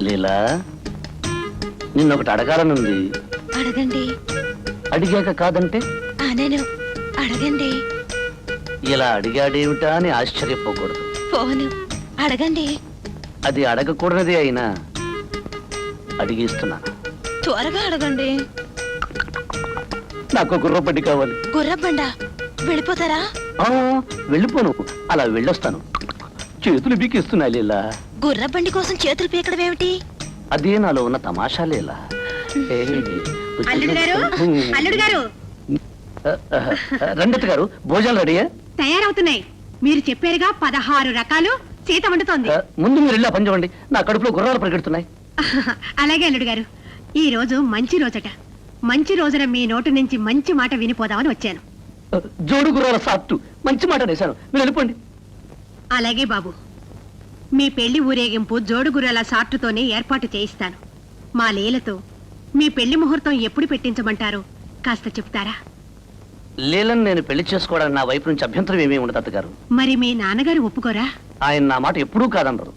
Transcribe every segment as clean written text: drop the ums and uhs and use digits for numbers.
లీలా, నిన్నొకటి అడగాలనుంది. అడగండి. అడిగాక కాదంటే? నేను అడగండి. ఇలా అడిగాడేమిటా అని ఆశ్చర్యపోకూడదు. ఫోను అడగండి. అది అడగకూడనిది అయినా అడిగిస్తున్నాను. త్వరగా అడగండి. నాకు గుర్రబండి కావాలి. గుర్రబండ? వెళ్ళిపోతారా? వెళ్ళిపోను, అలా వెళ్ళొస్తాను. చేతులు బీకిస్తున్నా లీలా. గుర్రబండి కోసం చేతులు పీకడం ఏమిటి? అదే నాలో ఉన్న తమాషా లీలా. అల్లుడు గారు, అల్లుడు గారు, రండత్ గారు, భోజనాలు రెడీయా? తయారవుతున్నాయి. మీరు చెప్పారుగా 16 రకాలు. సీత వండుతోంది. ముందు మీరు వెళ్ళి పంచవండి, నా కడుపులో గుర్రాలు పరిగెడుతున్నాయి. అలాగే అల్లుడు గారు, ఈ రోజు మంచి రోజట. మంచి రోజున మీ నోటు నుంచి మంచి మాట వినిపోదామని వచ్చాను. జోడు గుర్రాల సాత్తు మంచి మాట నేశాను, మీరు వెళ్ళిపోండి. అలాగే బాబు, మీ పెళ్లి ఊరేగింపు జోడుగుర్రాల సాట్టుతోనే ఏర్పాటు చేయిస్తాను. మా లీలతో మీ పెళ్లి ముహూర్తం ఎప్పుడు పెట్టించమంటారో కాస్త చెప్తారా? లీలను నేను పెళ్లి చేసుకోవడానికి నా వైపు నుంచి అభ్యంతరం ఏమీ ఉండదు అత్తగారు. మరి మీ నాన్నగారు ఒప్పుకోరా? ఆయన నా మాట ఎప్పుడూ కాదన్నారు.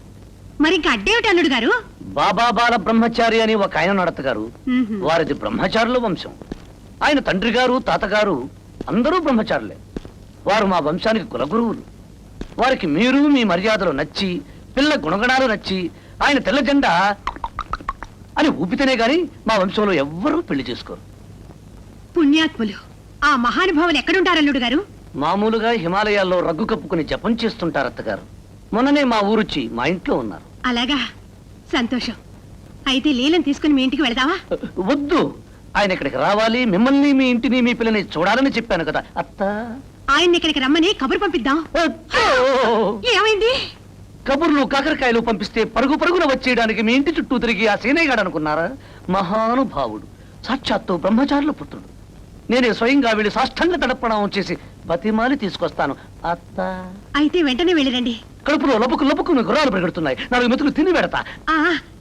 మరి ఇంకా అడ్డేమిటి అల్లుడు గారు? బాబా బాల బ్రహ్మచారి అని ఒక ఆయన నడతగారు. వారిది బ్రహ్మచారుల వంశం. ఆయన తండ్రి గారు, తాతగారు అందరూ బ్రహ్మచారులే. వారు మా వంశానికి కులగురువులు. వారికి మీరు మీ మర్యాదలు నచ్చి, పిల్ల గుణగణాలు నచ్చి, ఆయన తెల్ల జెండా అని ఊపితేనే గాని మా వంశంలో ఎవ్వరూ పెళ్లి చేసుకోరు. పుణ్యాత్ములు. ఆ మహానుభావులు ఎక్కడుంటారల్లుడు గారు? మామూలుగా హిమాలయాల్లో రగ్గు కప్పుకుని జపం చేస్తుంటారు అత్తగారు. మొన్ననే మా ఊరుచ్చి మా ఇంట్లో ఉన్నారు. అలాగా, సంతోషం. అయితే లీలను తీసుకుని మీ ఇంటికి వెళదామా? వద్దు, ఆయన ఇక్కడికి రావాలి, మిమ్మల్ని, మీ ఇంటిని, మీ పిల్లని చూడాలని చెప్పాను కదా అత్త. ఆయన్ని ఇక్కడికి రమ్మని కబురు పంపిద్దాం. ఏమైంది? కబుర్లు కాకరకాయలు పంపిస్తే పరుగు పరుగున వచ్చేయడానికి మీ ఇంటి చుట్టూ తిరిగి ఆ సీనయ్యగాడు అనుకున్నారా? మహానుభావుడు, సాక్షాత్తు బ్రహ్మచారుల పుత్రుడు. నేనే స్వయంగా వెళ్ళి సాష్టాంగ తడప్రణామం చేసి బతిమాలి తీసుకొస్తాను అత్త. అయితే వెంటనే వెళ్ళిరండి. కడుపులో లబుకు లబుకు గుర్రాలు పెడుతున్నాయి, 4 మెతుకులు తిని పెడతా.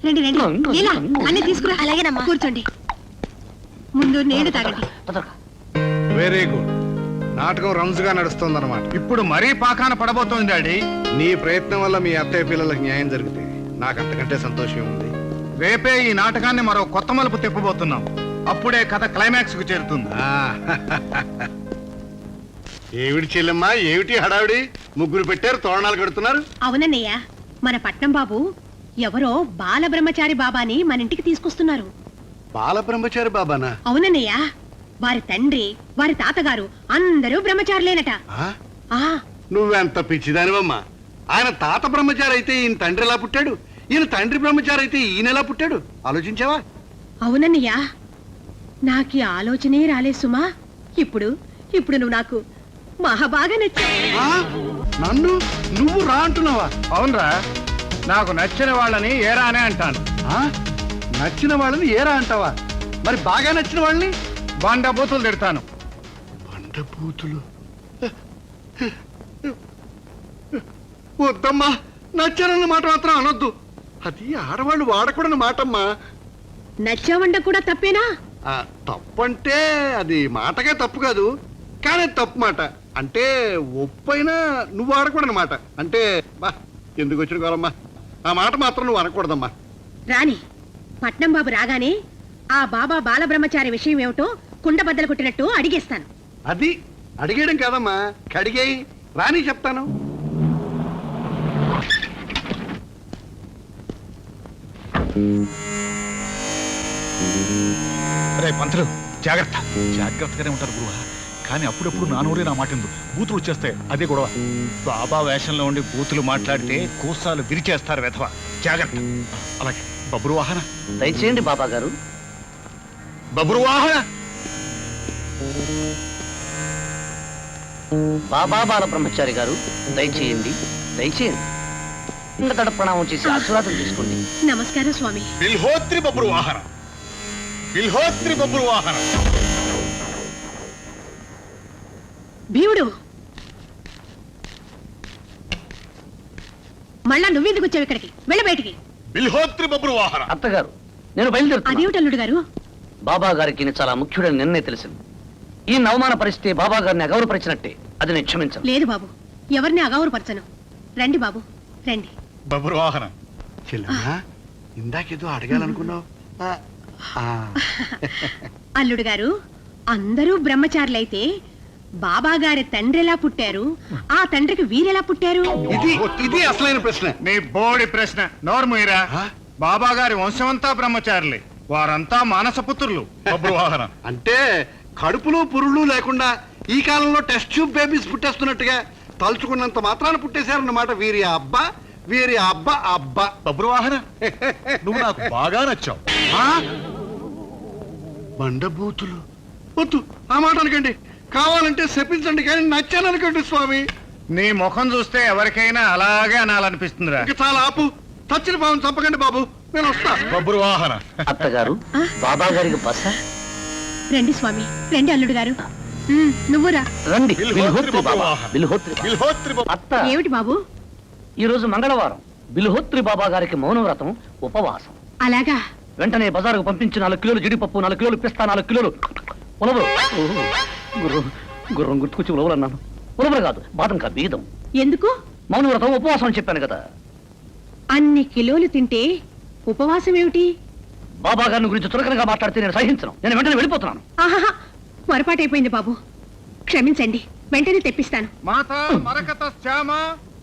రండి రండి. లీలా, అన్ని తీసుకురా. అలాగేనమ్మా. కూర్చోండి. ముందు నీళ్లు తాగండి. Very good. నాటకం రంజుగా నడుస్తుందన్నమాట. ఇప్పుడు మరీ పాకాన పడబోతోంది డాడీ. నీ ప్రయత్నం వల్ల మీ అత్తయ్య పిల్లలకు న్యాయం జరిగితే నాకు అంతకంటే సంతోషం ఉంది. రేపే ఈ నాటకాన్ని మరో కొత్త మలుపు తిప్పబోతున్నాం. అప్పుడే కథ క్లైమాక్స్ కు చేరుతుంది. ఏమిటి చెల్లెమ్మా, ఏమిటి హడావిడి? ముగ్గురు పెట్టారు, తోరణాలు కడుతున్నారు. అవునన్నయ్య, మన పట్నం బాబు ఎవరో బాల బ్రహ్మచారి బాబాని మన ఇంటికి తీసుకొస్తున్నారు. బాల బ్రహ్మచారి బాబానా? అవునన్నయ్య, వారి తండ్రి, వారి తాతగారు అందరూ బ్రహ్మచారులేనట. నువ్వెంత పిచ్చిదానివమ్మా. ఆయన తాత బ్రహ్మచారి అయితే ఈయన తండ్రి ఎలా పుట్టాడు? ఈయన తండ్రి బ్రహ్మచారి అయితే ఈయన ఎలా పుట్టాడు? ఆలోచించావా? అవునన్నయ్య, నాకీ ఆలోచనే రాలే సుమా. ఇప్పుడు ఇప్పుడు నువ్వు నాకు మహాబాగా నచ్చావు. నన్ను నువ్వు రా అంటున్నావా? అవునరా, నాకు నచ్చిన వాళ్ళని ఏరా అనే అంటాను. నచ్చిన వాళ్ళని ఏరా అంటావా? మరి బాగా నచ్చిన వాళ్ళని బండబూతులు తిడతాను. బండబూతులు వద్దమ్మా, నచ్చానన్న మాట మాత్రం అనొద్దు. అది ఆడవాళ్ళు వాడకూడని మాటమ్మా. నచ్చావండ కూడా తప్పేనా? తప్పంటే అది మాటగా తప్పు కాదు, కానీ తప్పు మాట. అంటే ఒప్పైనా నువ్వు ఆడకూడని మాట. అంటే బా, ఎందుకు వచ్చిన గోరమ్మా, ఆ మాట మాత్రం నువ్వు అనకూడదమ్మా. రాని, పట్నం బాబు రాగానే ఆ బాబా బాలబ్రహ్మచారి విషయం ఏమిటో కుండ బద్దలు కొట్టినట్టు అడిగేస్తాను. అది అడిగేయడం కాదమ్మా, కడిగేయి. రాని చెప్తాను. రే పంతులు, జాగ్రత్త. జాగ్రత్తగానే ఉంటారు గురువా, కానీ అప్పుడప్పుడు నా నోరే నా మాటిందు. బూతులు వచ్చేస్తాయి, అదే గొడవ. బాబా వేషంలో ఉండి బూతులు మాట్లాడితే కూసాలు విరిచేస్తారు వెధవ. జాగ్రత్త. అలాగే బబ్రు వాహన దయచేయండి బాబా గారు. బబ్రు వాహన. బాబా బాల బ్రహ్మచారి గారు, దయచేయండి, దయచేయండి. ఇంకా తడ ప్రణామం చేసి ఆశీర్వాదం తీసుకోండి. నమస్కారం స్వామి. బిల్హోత్రి బబ్రు వాహన, బిల్హోత్రి బబ్రు వాహన. భీముడు, మళ్ళా నువ్వెందుకు వచ్చావు ఇక్కడికి? వెళ్ళ బయటికి. బిల్హోత్రి బబ్రు వాహన. అత్తగారు, నేను బయలుదేరుతాను. అదేమిటి అల్లుడు గారు? బాబా గారికి చాలా ముఖ్యుడని నిన్నే తెలిసింది. ఈ అవమాన పరిస్థితి బాబా గారిని అగౌరవపరిచినట్టే, అది నేను క్షమించను. లేదు బాబు, ఎవరిని అగౌరవపరచను. రండి బాబు, రండి. బబ్రు వాహన, చెల్లెమ్మా ఇందాకేదో అడగాలనుకున్నావు అల్లుడు గారు అందరూ బ్రహ్మచారులైతే బాబా గారి తండ్రి ఎలా పుట్టారు, ఆ తండ్రికి వీరెలా పుట్టారు? ఇది అసలైన ప్రశ్న. నీ బోడి ప్రశ్న నోర్మూయరా. బాబా గారి వంశమంతా బ్రహ్మచారులే, వారంతా మానసపుత్రులు. బబ్రువాహన అంటే కడుపులో పురుళ్ళు లేకుండా ఈ కాలంలో టెస్ట్ ట్యూబ్ బేబీస్ పుట్టేస్తున్నట్టుగా తలుచుకున్నంత మాత్రాన పుట్టేశారన్నమాట వీరి అబ్బా అబ్బా. బబ్రువాహన నువ్వు నాకు బాగా నచ్చావు. బండబూతులు వద్దు, ఆ మాట అనకండి. కావాలంటే శపించండి, కానీ నచ్చాను అనుకోండి స్వామి. నీ ముఖం చూస్తే ఎవరికైనా అలాగే అనాలనిపిస్తుందిరా. ఇంక చాలా ఆపు. చచ్చిన పాము చంపకండి బాబు, నేను వస్తా. బబ్రువాహన అత్తగారు బాబా గారికి బస. రండి స్వామి, రండి అల్లుడు గారు. నువ్వురా. రండి. బిల్హోత్రి బాబా. బిల్హోత్రి బాబా. బిల్హోత్రి బాబా. అత్త, ఏమిటి బాబు? ఈ రోజు మంగళవారం, బిల్హోత్రి బాబా గారికి మౌనవ్రతం, ఉపవాసం. అలాగా? వెంటనే బజారుకు పంపించి 4 కిలోలు జీడిపప్పు, 4 కిలోలు పిస్తా, 4 కిలోలు ఉలవలు. గుర్రం గుర్తుకొచ్చి ఉలవలు అన్నాను. ఉలవలు కాదు, బాదం కా బీదం. ఎందుకు? మౌనవ్రతం, ఉపవాసం అని చెప్పాను కదా. అన్ని కిలోలు తింటే ఉపవాసం ఏమిటి? బాబా గారిని గురించి చులకనగా మాట్లాడితే నేను సహించను. నేను వెంటనే వెళ్ళిపోతున్నాను. ఆహాహా, పొరపాటైపోయింది బాబు, క్షమించండి, వెంటనే తెప్పిస్తాను. మాత మరకత శ్యామ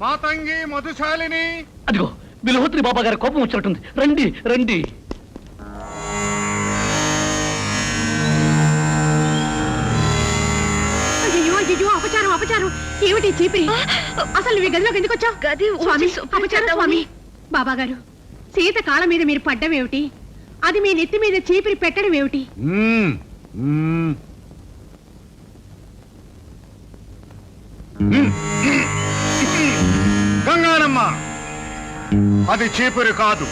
మాతంగి మధుశాలిని. అదిగో బిల్హోత్రి బాబా గారి కోపం వచ్చినట్టుంది. రండి రండి. అయ్యో అయ్యో, అపచారం అపచారం. ఏమిటి చీపిరి? అసలు నువ్వు ఈ గదిలోకి ఎందుకు వచ్చావు? గది స్వామి, ఊడ్చి అపచారం స్వామి. బాబా గారు, సీత కాళ్ళ మీద మీరు పడ్డం ఏమిటి? అది మీ నెత్తి మీద చీపిరి పెట్టడం ఏమిటి? గంగానమ్మ, అది చీపురు కాదు,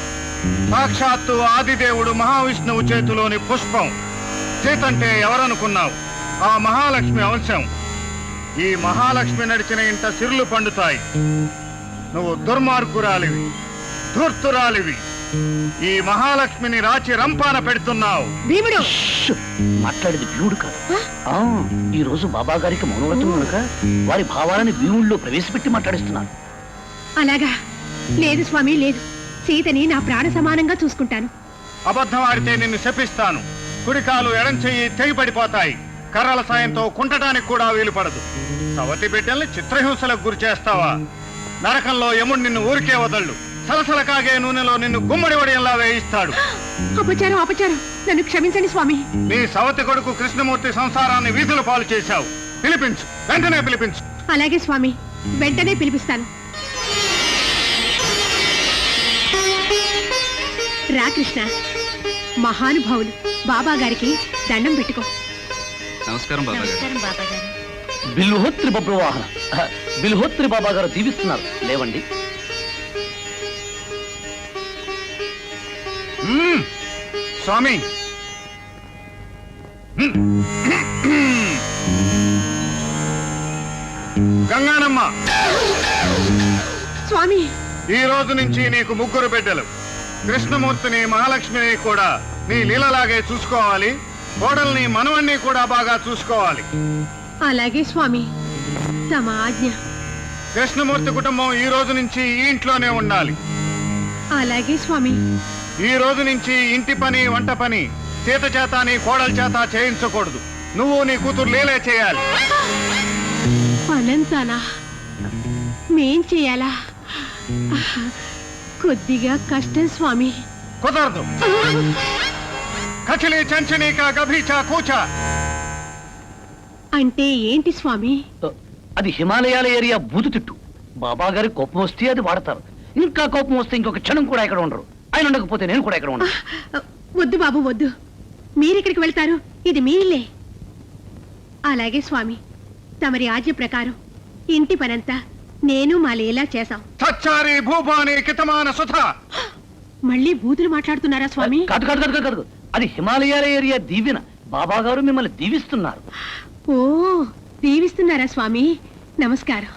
సాక్షాత్తు ఆదిదేవుడు మహావిష్ణువు చేతిలోని పుష్పం. సీతంటే ఎవరనుకున్నావు? ఆ మహాలక్ష్మి అంశం. ఈ మహాలక్ష్మి నడిచిన ఇంట సిరులు పండుతాయి. నువ్వు దుర్మార్గురాలివి, ధూర్తురాలివి. ఈ మహాలక్ష్మిని రాచి రంపాన పెడుతున్నావు. భీముడు! ష్! మాట్లాడేది భీముడు కాదు. ఈ రోజు బాబా గారికి మౌనవ్రతం కనుక వారి భావాలని భీముడిలో ప్రవేశపెట్టి మాట్లాడిస్తున్నాను. అలాగా? లేదు స్వామి, లేదు. సీతని నా ప్రాణ సమానంగా చూసుకుంటాను. అబద్ధం ఆడితే నిన్ను శపిస్తాను. కుడికాలు ఎడం చెయ్యి తెగిపడిపోతాయి. కర్రల సాయంతో కుంటడానికి కూడా వీలు పడదు. సవతి బిడ్డల్ని చిత్రహింసలకు గురి చేస్తావా? నరకంలో యముడు నిన్ను ఊరికే వదళ్ళు. సలసల కాగే నూనెలో నిన్ను గుమ్మడి వడియంలా వేయిస్తాడు. అపచారం అపచారం, నన్ను క్షమించండి స్వామి. నీ సవతి కొడుకు కృష్ణమూర్తి సంసారాన్ని వీధుల పాలు చేశావు. పిలిపించు, వెంటనే పిలిపించు. అలాగే స్వామి, వెంటనే పిలిపిస్తాను. రా కృష్ణ. మహానుభావులు బాబా గారికి దండం పెట్టుకో. నమస్కారం బాబా గారు. నమస్కారం బాబా గారు. బిల్హోత్రి బబ్రువాహన, బిల్హోత్రి బాబా గారు దీవిస్తున్నారు. లేవండి. స్వామి, గంగానమ్మ, స్వామి, ఈ రోజు నుంచి నీకు 3 బిడ్డలు. కృష్ణమూర్తిని, మహాలక్ష్మిని కూడా నీ లీలలాగే చూసుకోవాలి. కోడల్ని, మనవణ్ణి కూడా బాగా చూసుకోవాలి. అలాగే స్వామి, తమ ఆజ్ఞ. కృష్ణమూర్తి కుటుంబం ఈ రోజు నుంచి ఈ ఇంట్లోనే ఉండాలి. అలాగే స్వామి. ఈ రోజు నుంచి ఇంటి పని, వంట పని సీత చేత, నీ కోడల చేత చేయించకూడదు. నువ్వు నీ కూతురు లీలే చేయాలి. పనంతానా? మేం చేయాలా? కొద్దిగా కష్టం స్వామి. కుదరదు. కచలి చంచనీక గభీచ కూచ. అంటే ఏంటి స్వామి? అది హిమాలయాల ఏరియా బూతు తిట్టు. బాబా గారి కోపం వస్తే అది వాడతారు. ఇంకా కోపం వస్తే ఇంకొక క్షణం కూడా ఇక్కడ ఉండరు. ఆయన ఉండకపోతే నేను కూడా ఇక్కడ ఉండను. వద్దు బాబు, వద్దు. మీరెక్కడికి వెళ్తారు? ఇది మీ ఇల్లే. అలాగే స్వామి, తమరి ఆజ్ఞ ప్రకారం ఇంటి పనంతా నేను మా లీలా చేశాం. సచ్చారి భూపాని కితమాన సుధ. మళ్ళీ బూతులు మాట్లాడుతున్నారా స్వామి? కాదు కాదు కాదు కాదు, అది హిమాలయాల ఏరియా దీవెన. బాబా గారు మిమ్మల్ని దీవిస్తున్నారు. ఓ, దీవిస్తున్నారా స్వామి? నమస్కారం.